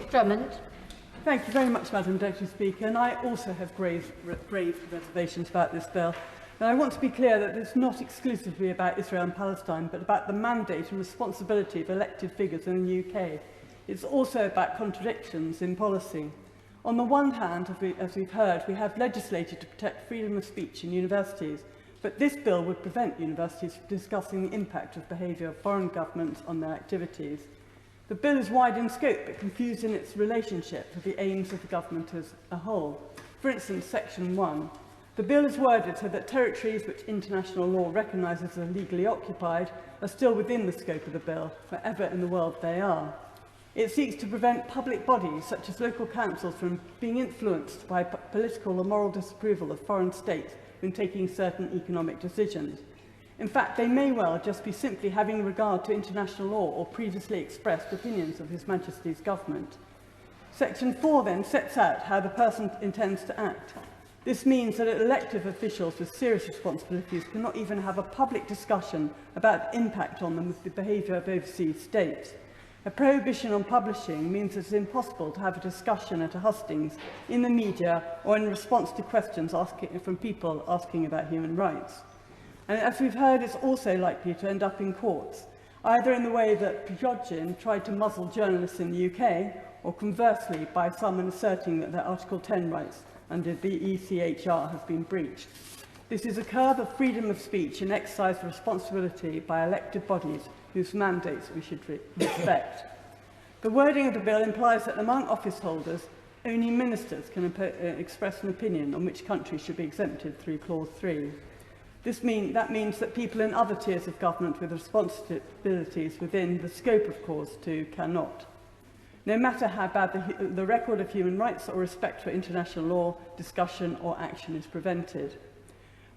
Drummond. Thank you very much, Madam Deputy Speaker, and I also have grave reservations about this bill. And I want to be clear that it's not exclusively about Israel and Palestine, but about the mandate and responsibility of elected figures in the UK. It's also about contradictions in policy. On the one hand, as we've heard, we have legislated to protect freedom of speech in universities, but this bill would prevent universities from discussing the impact of behaviour of foreign governments on their activities. The bill is wide in scope, but confused in its relationship with the aims of the government as a whole. For instance, Section 1. The bill is worded so that territories which international law recognises as legally occupied are still within the scope of the bill, wherever in the world they are. It seeks to prevent public bodies, such as local councils, from being influenced by political or moral disapproval of foreign states when taking certain economic decisions. In fact, they may well just be simply having regard to international law or previously expressed opinions of His Majesty's government. Section 4 then sets out how the person intends to act. This means that elected officials with serious responsibilities cannot even have a public discussion about the impact on them of the behaviour of overseas states. A prohibition on publishing means it's impossible to have a discussion at a hustings, in the media, or in response to questions from people asking about human rights. And as we've heard, it's also likely to end up in courts, either in the way that Prigozhin tried to muzzle journalists in the UK, or conversely by someone asserting that their Article 10 rights under the ECHR have been breached. This is a curve of freedom of speech and exercise of responsibility by elected bodies whose mandates we should respect. The wording of the bill implies that among office holders, only ministers can express an opinion on which countries should be exempted through Clause 3. That means that people in other tiers of government with responsibilities within the scope of Clause 2 cannot. No matter how bad the record of human rights or respect for international law, discussion or action is prevented.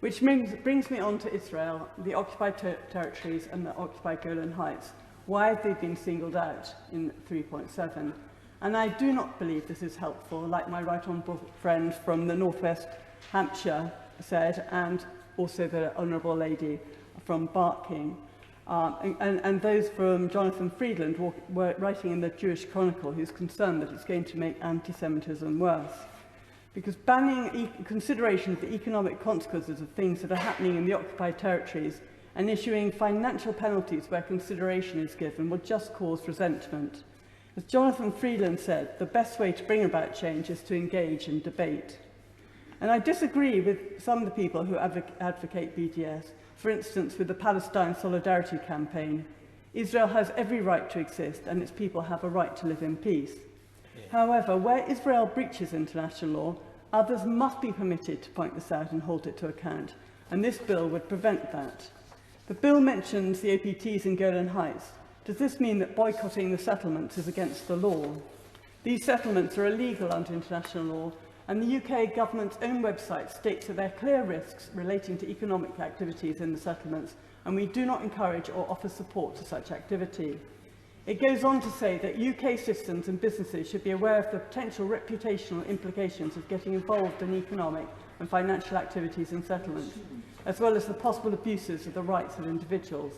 Which brings me on to Israel, the occupied territories and the occupied Golan Heights. Why have they been singled out in 3.7? And I do not believe this is helpful, like my right honourable friend from the Northwest Hampshire said, and also the honourable lady from Barking. And those from Jonathan Friedland were writing in the Jewish Chronicle, who's concerned that it's going to make anti-Semitism worse. Because banning consideration of the economic consequences of things that are happening in the occupied territories and issuing financial penalties where consideration is given will just cause resentment. As Jonathan Friedland said, the best way to bring about change is to engage in debate. And I disagree with some of the people who advocate BDS, for instance with the Palestine Solidarity Campaign. Israel has every right to exist and its people have a right to live in peace. However, where Israel breaches international law, others must be permitted to point this out and hold it to account, and this bill would prevent that. The bill mentions the OPTs in Golan Heights. Does this mean that boycotting the settlements is against the law? These settlements are illegal under international law, and the UK government's own website states that there are clear risks relating to economic activities in the settlements, and we do not encourage or offer support to such activity. It goes on to say that UK citizens and businesses should be aware of the potential reputational implications of getting involved in economic and financial activities in settlements, as well as the possible abuses of the rights of individuals.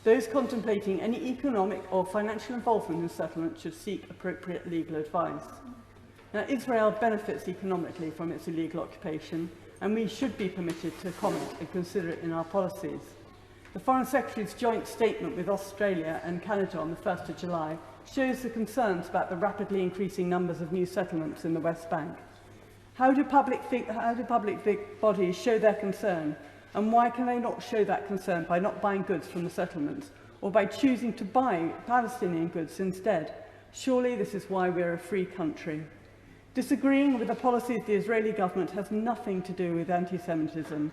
Those contemplating any economic or financial involvement in settlement should seek appropriate legal advice. Now, Israel benefits economically from its illegal occupation, and we should be permitted to comment and consider it in our policies. The Foreign Secretary's joint statement with Australia and Canada on the 1st of July shows the concerns about the rapidly increasing numbers of new settlements in the West Bank. How do public bodies show their concern, and why can they not show that concern by not buying goods from the settlements, or by choosing to buy Palestinian goods instead? Surely this is why we are a free country. Disagreeing with the policies of the Israeli government has nothing to do with anti-Semitism.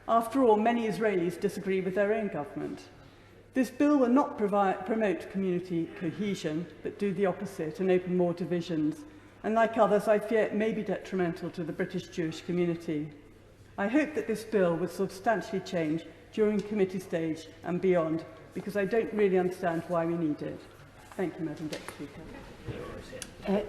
After all, many Israelis disagree with their own government. This bill will not promote community cohesion, but do the opposite and open more divisions. And like others, I fear it may be detrimental to the British Jewish community. I hope that this bill will substantially change during committee stage and beyond, because I don't really understand why we need it. Thank you, Madam Deputy Speaker.